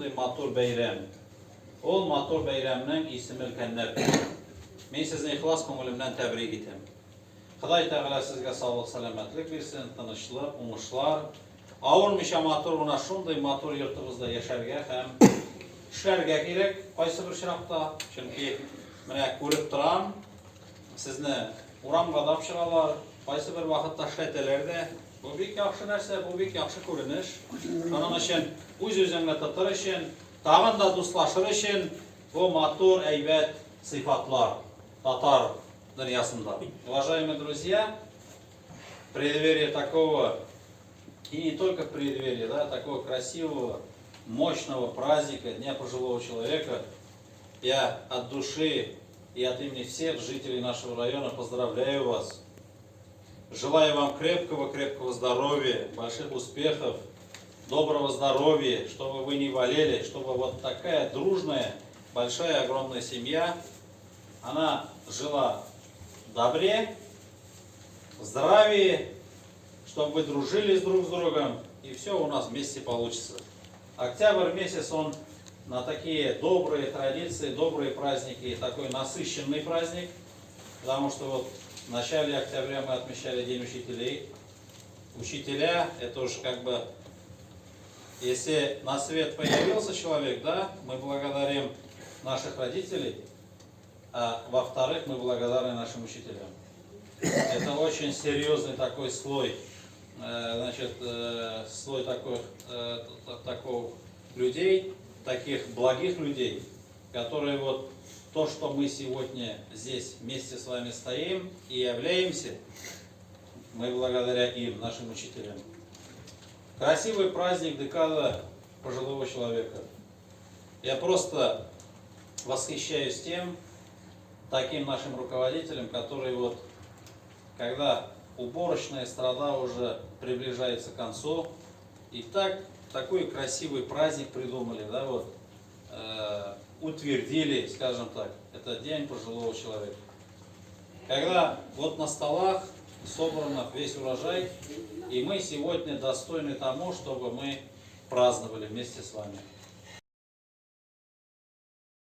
şunday matur beyrem. Ol matur beyremden isim ülkenler. Men sizni ihlas ko'nglimdan tabrik etaman. Xudoy Teala sizga sog'lik, salomatlik bersin, tinchlik, o'ngishlar. Avurmisha matur buna shunday matur yurtimizda yasharga ham ishlarga kerak. Qaysi bir shiraqda, chunki mana ko'rib turam, sizni uramga topshiralar, qaysi bir vaqtda ishlatalarda. Bu bek yaxshi narsa, bu bek yaxshi ko'rinish. Shuning uchun o'z-o'zingga totirish uchun, tag'in da do'stlashish uchun bu matur, aybat sifatlar татар Дарьясында. Уважаемые друзья, в преддверии такого, и не только в преддверии, да, такого красивого, мощного праздника, Дня пожилого человека, я от души и от имени всех жителей нашего района поздравляю вас. Желаю вам крепкого здоровья, больших успехов, доброго здоровья, чтобы вы не болели, чтобы вот такая дружная, большая, огромная семья, она жила в добре, в здравии, чтобы вы дружили друг с другом, и все у нас вместе получится. Октябрь месяц, он на такие добрые традиции, добрые праздники, такой насыщенный праздник, потому что вот в начале октября мы отмечали День учителей. Учителя, это уже как бы, если на свет появился человек, да, мы благодарим наших родителей, а во-вторых, мы благодарны нашим учителям. Это очень серьезный такой слой, слой таких людей, таких благих людей, которые вот то, что мы сегодня здесь вместе с вами стоим и являемся, мы благодаря им, нашим учителям. Красивый праздник декада пожилого человека. Я просто восхищаюсь таким нашим руководителям, которые вот, когда уборочная страда уже приближается к концу, и такой красивый праздник придумали, да, вот, утвердили, скажем так, это День пожилого человека. Когда вот на столах собран весь урожай, и мы сегодня достойны тому, чтобы мы праздновали вместе с вами.